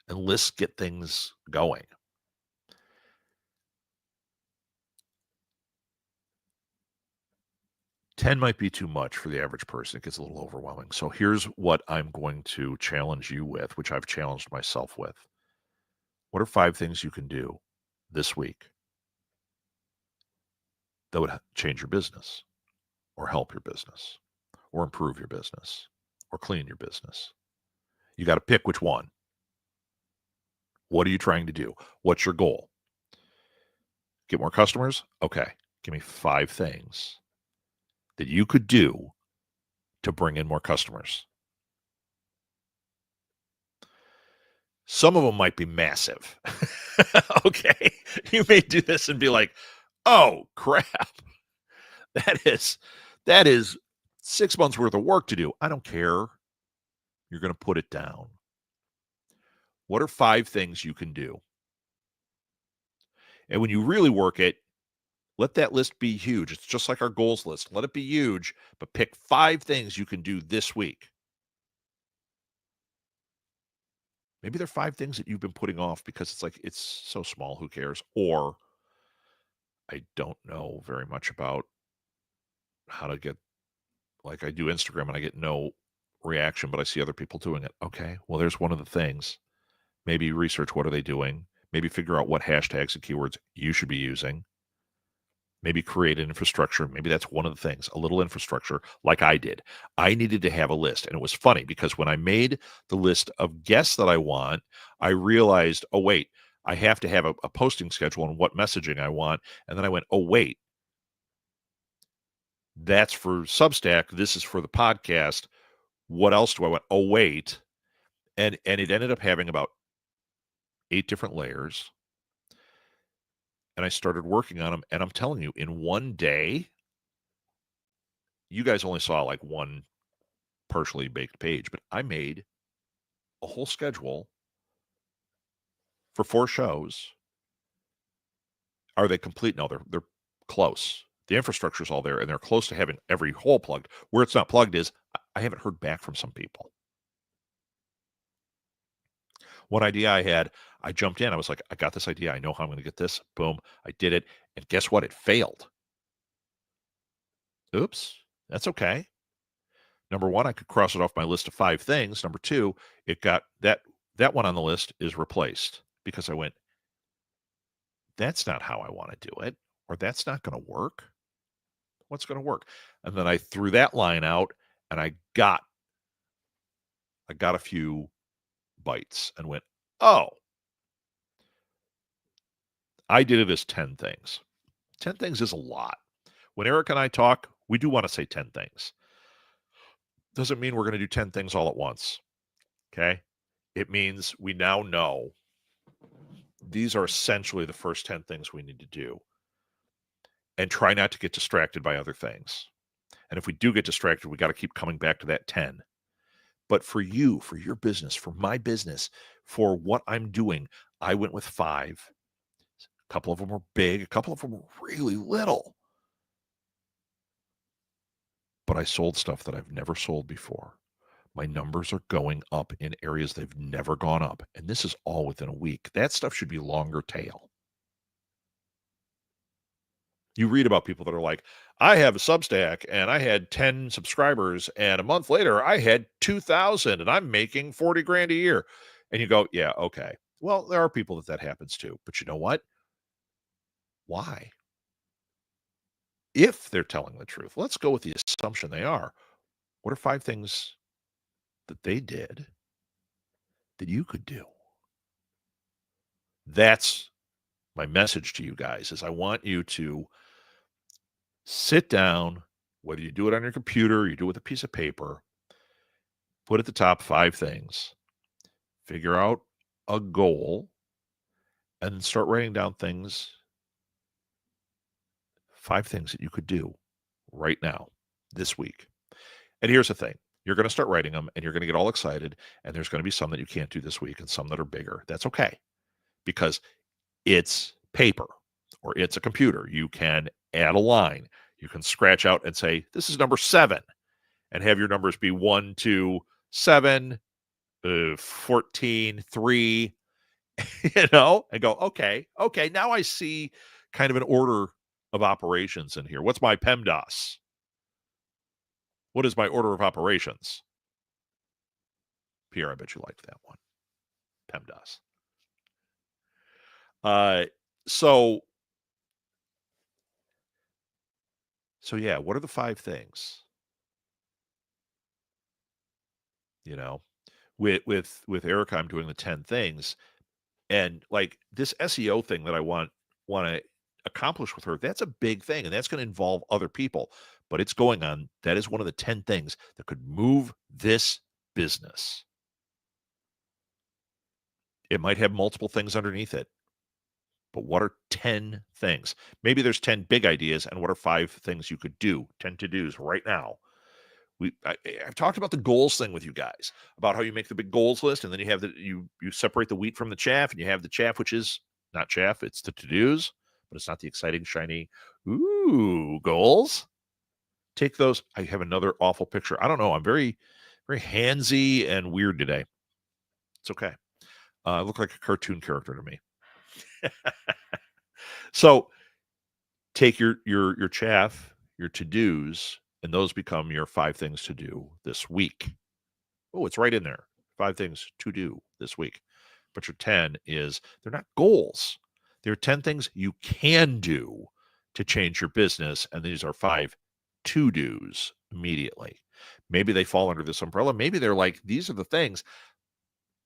and lists get things going. Ten might be too much for the average person. It gets a little overwhelming. So here's what I'm going to challenge you with, which I've challenged myself with. What are 5 things you can do this week that would change your business, or help your business, or improve your business, or clean your business? You got to pick which one. What are you trying to do? What's your goal? Get more customers? Okay. Give me 5 things that you could do to bring in more customers. Some of them might be massive. Okay. You may do this and be like, oh crap. That is 6 months worth of work to do. I don't care. You're going to put it down. What are 5 things you can do? And when you really work it, let that list be huge. It's just like our goals list. Let it be huge, but pick 5 things you can do this week. Maybe there are 5 things that you've been putting off because it's like, it's so small, who cares? Or I don't know very much about how to get, like I do Instagram and I get no reaction, but I see other people doing it. Okay, well, there's one of the things. Maybe research what are they doing. Maybe figure out what hashtags and keywords you should be using. Maybe create an infrastructure. Maybe that's one of the things, a little infrastructure like I did. I needed to have a list. And it was funny because when I made the list of guests that I want, I realized, oh, wait, I have to have a posting schedule on what messaging I want. And then I went, oh, wait, that's for Substack. This is for the podcast. What else do I want? Oh, wait. And it ended up having about 8 different layers. And I started working on them. And I'm telling you, in one day, you guys only saw like one partially baked page, but I made a whole schedule for 4 shows. Are they complete? No, they're close. The infrastructure's all there, and they're close to having every hole plugged. Where it's not plugged is I haven't heard back from some people. One idea I had, I jumped in. I was like, I got this idea. I know how I'm going to get this. Boom. I did it. And guess what? It failed. Oops. That's okay. Number 1, I could cross it off my list of 5 things. Number 2, it got that one on the list is replaced because I went, that's not how I want to do it, or that's not going to work. What's going to work? And then I threw that line out and I got a few bites and went, oh, I did it as 10 things. 10 things is a lot. When Eric and I talk, we do want to say 10 things. Doesn't mean we're going to do 10 things all at once. Okay. It means we now know these are essentially the first 10 things we need to do, and try not to get distracted by other things. And if we do get distracted, we got to keep coming back to that 10. But for you, for your business, for my business, for what I'm doing, I went with 5. A couple of them were big, a couple of them were really little. But I sold stuff that I've never sold before. My numbers are going up in areas they've never gone up. And this is all within a week. That stuff should be longer tail. You read about people that are like, I have a Substack and I had 10 subscribers and a month later I had 2,000 and I'm making 40 grand a year. And you go, yeah, okay. Well, there are people that happens to, but you know what? Why? If they're telling the truth, let's go with the assumption they are. What are 5 things that they did that you could do? That's my message to you guys is I want you to sit down, whether you do it on your computer, you do it with a piece of paper, put at the top 5 things, figure out a goal, and start writing down 5 things that you could do right now, this week. And here's the thing. You're going to start writing them and you're going to get all excited. And there's going to be some that you can't do this week and some that are bigger. That's okay. Because it's paper or it's a computer. You can add a line. You can scratch out and say, this is number 7, and have your numbers be 1, 2, 7, 14, 3, and go, okay, now I see kind of an order of operations in here. What's my PEMDAS? What is my order of operations? Pierre, I bet you liked that one. PEMDAS. So yeah, what are the 5 things? With Erica, I'm doing the 10 things. And like this SEO thing that I want to accomplish with her, that's a big thing, and that's going to involve other people. But it's going on. That is one of the 10 things that could move this business. It might have multiple things underneath it. But what are 10 things? Maybe there's 10 big ideas, and what are 5 things you could do? 10 to-dos right now. I've talked about the goals thing with you guys, about how you make the big goals list, and then you have you separate the wheat from the chaff, and you have the chaff, which is not chaff, it's the to-dos, but it's not the exciting, shiny, ooh, goals. Take those. I have another awful picture. I don't know. I'm very, very handsy and weird today. It's okay. I look like a cartoon character to me. So take your chaff, your to-dos, and those become your 5 things to do this week. Oh, it's right in there. 5 things to do this week. But your 10 is, they're not goals. They're 10 things you can do to change your business. And these are 5 to-dos immediately. Maybe they fall under this umbrella. Maybe they're like, these are the things.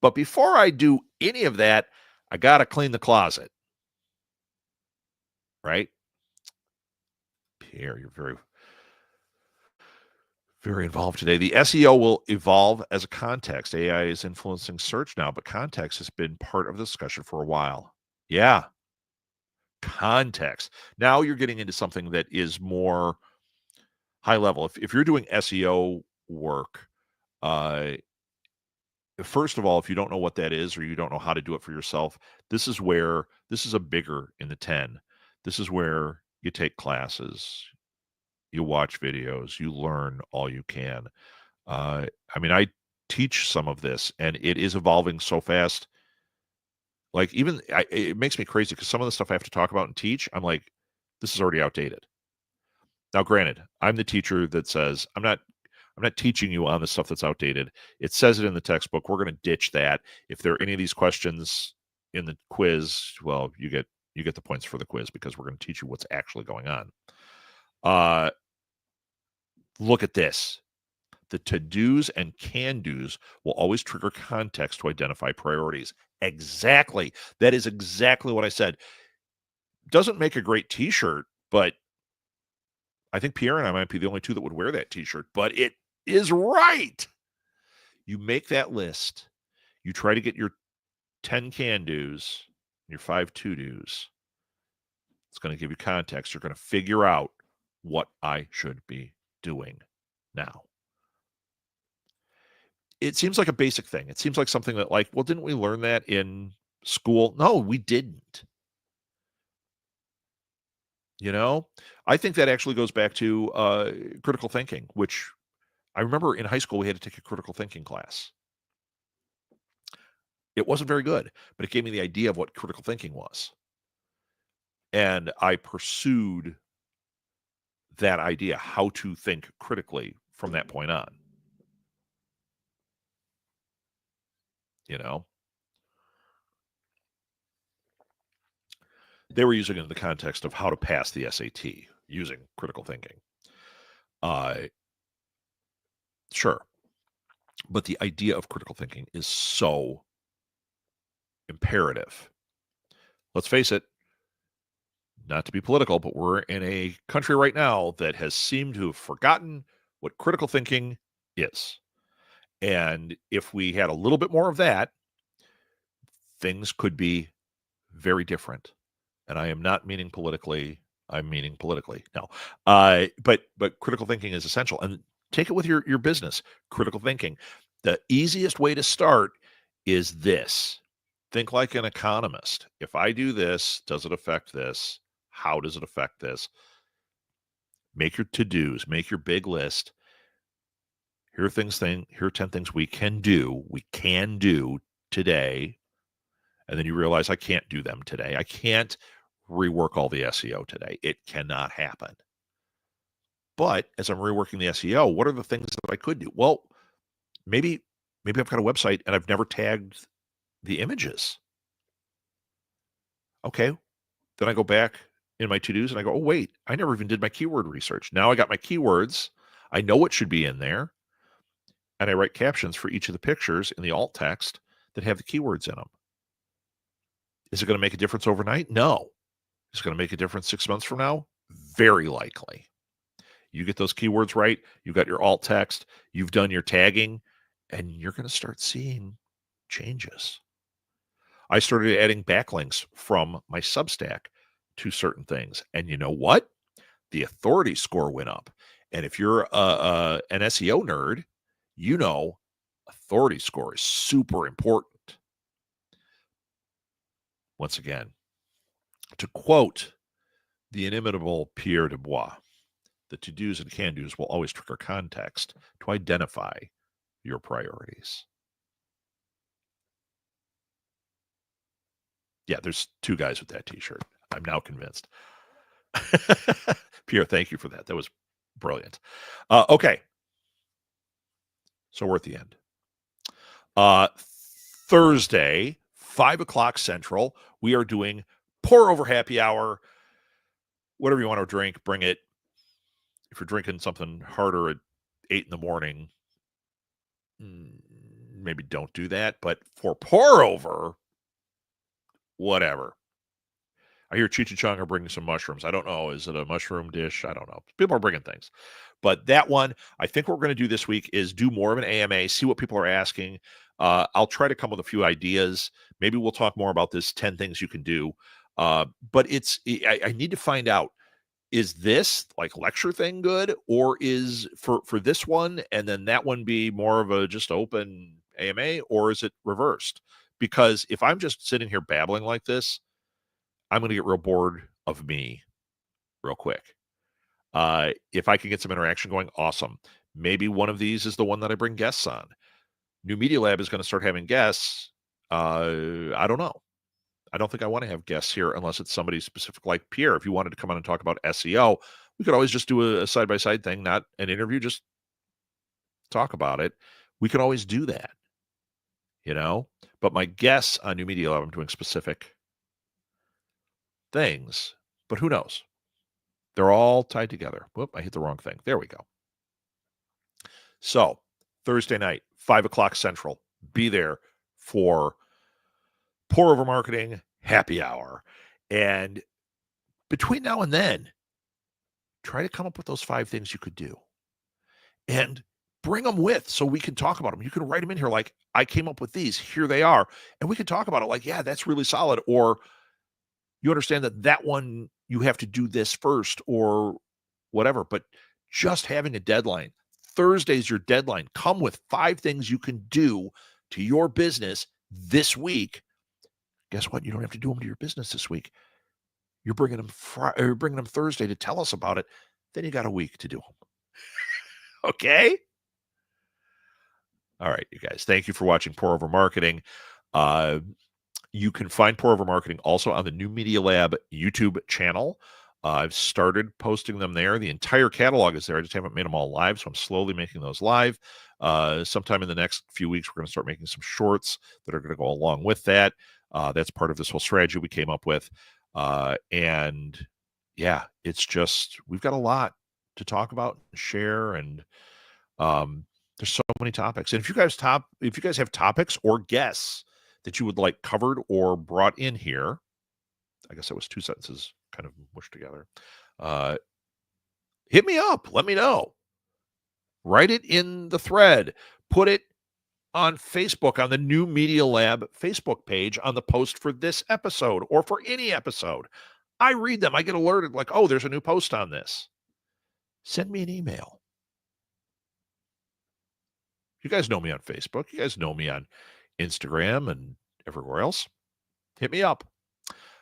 But before I do any of that, I got to clean the closet. Right? Pierre, you're very, very involved today. The SEO will evolve as a context. AI is influencing search now, but context has been part of the discussion for a while. Yeah, context. Now you're getting into something that is more high level. If you're doing SEO work, first of all, if you don't know what that is or you don't know how to do it for yourself, this is a bigger in the 10. This is where you take classes, you watch videos, you learn all you can. I mean, I teach some of this, and it is evolving so fast. Like it makes me crazy because some of the stuff I have to talk about and teach, I'm like, this is already outdated. Now, granted, I'm the teacher that says I'm not teaching you on the stuff that's outdated. It says it in the textbook. We're going to ditch that. If there are any of these questions in the quiz, well, you get the points for the quiz because we're going to teach you what's actually going on. Look at this. The to-dos and can-dos will always trigger context to identify priorities. Exactly. That is exactly what I said. Doesn't make a great T-shirt, but I think Pierre and I might be the only two that would wear that T-shirt, but it is right. You make that list. You try to get your 10 can-dos, your 5 to-dos. It's going to give you context. You're going to figure out what I should be doing now. It seems like a basic thing. It seems like something that, like, well, didn't we learn that in school? No, we didn't. You know, I think that actually goes back to critical thinking, which I remember in high school we had to take a critical thinking class. It wasn't very good, but it gave me the idea of what critical thinking was. And I pursued that idea, how to think critically from that point on. You know, they were using it in the context of how to pass the SAT using critical thinking. Sure. But the idea of critical thinking is so imperative. Let's face it, not to be political, but we're in a country right now that has seemed to have forgotten what critical thinking is. And if we had a little bit more of that, things could be very different. And I am not meaning politically. I'm meaning politically. No. But critical thinking is essential. And take it with your business. Critical thinking. The easiest way to start is this. Think like an economist. If I do this, does it affect this? How does it affect this? Make your to-dos. Make your big list. Here are 10 things we can do today. And then you realize I can't do them today. I can't rework all the SEO today. It cannot happen. But as I'm reworking the SEO, what are the things that I could do? Well, maybe I've got a website and I've never tagged the images. Okay. Then I go back in my to-dos and I go, oh, wait, I never even did my keyword research. Now I got my keywords. I know what should be in there. And I write captions for each of the pictures in the alt text that have the keywords in them. Is it going to make a difference overnight? No. Is it going to make a difference 6 months from now? Very likely. You get those keywords right, you got your alt text, you've done your tagging, and you're going to start seeing changes. I started adding backlinks from my Substack to certain things. And you know what? The authority score went up. And if you're an SEO nerd, you know authority score is super important. Once again, to quote the inimitable Pierre Dubois, the to-dos and can-dos will always trigger context to identify your priorities. Yeah, there's 2 guys with that t-shirt. I'm now convinced. Pierre, thank you for that. That was brilliant. Okay. So we're at the end. Thursday, 5 o'clock Central, we are doing pour over happy hour. Whatever you want to drink, bring it. If you're drinking something harder at 8 in the morning, maybe don't do that. But for pour over, whatever. I hear Cheech and Chong are bringing some mushrooms. I don't know. Is it a mushroom dish? I don't know. People are bringing things. But that one, I think what we're going to do this week is do more of an AMA, see what people are asking. I'll try to come with a few ideas. Maybe we'll talk more about this 10 things you can do. But I need to find out, is this like lecture thing good, or is for this one and then that one be more of a just open AMA, or is it reversed? Because if I'm just sitting here babbling like this, I'm going to get real bored of me real quick. If I can get some interaction going, awesome. Maybe one of these is the one that I bring guests on. New Media Lab is going to start having guests. I don't know. I don't think I want to have guests here unless it's somebody specific like Pierre. If you wanted to come on and talk about SEO, we could always just do a side-by-side thing, not an interview, just talk about it. We could always do that, you know? But my guests on New Media Lab, I'm doing specific things, but who knows? They're all tied together. Whoop, I hit the wrong thing. There we go. So Thursday night, 5 o'clock Central, be there for Pour Over Marketing Happy Hour. And between now and then, try to come up with those 5 things you could do. And bring them with so we can talk about them. You can write them in here like, I came up with these. Here they are. And we can talk about it like, yeah, that's really solid. Or you understand that one, you have to do this first or whatever. But just having a deadline. Thursday's your deadline. Come with 5 things you can do to your business this week. Guess what? You don't have to do them to your business this week. You're bringing them Thursday to tell us about it. Then you got a week to do them. Okay? All right, you guys. Thank you for watching Pour Over Marketing. You can find Pour Over Marketing also on the New Media Lab YouTube channel. I've started posting them there. The entire catalog is there. I just haven't made them all live, so I'm slowly making those live. Sometime in the next few weeks, we're going to start making some shorts that are going to go along with that. That's part of this whole strategy we came up with. And yeah, it's just, we've got a lot to talk about and share, and there's so many topics. And if you guys have topics or guests that you would like covered or brought in here, I guess that was 2 sentences kind of mushed together. Hit me up. Let me know. Write it in the thread. Put it on Facebook, on the New Media Lab Facebook page, on the post for this episode or for any episode. I read them. I get alerted like, oh, there's a new post on this. Send me an email. You guys know me on Facebook. You guys know me on Instagram and everywhere else. Hit me up.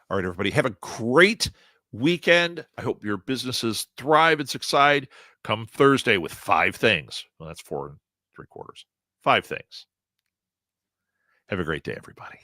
All right, everybody, have a great weekend. I hope your businesses thrive and succeed. Come Thursday with 5 things. Well, that's 4 3/4. 5 things. Have a great day, everybody.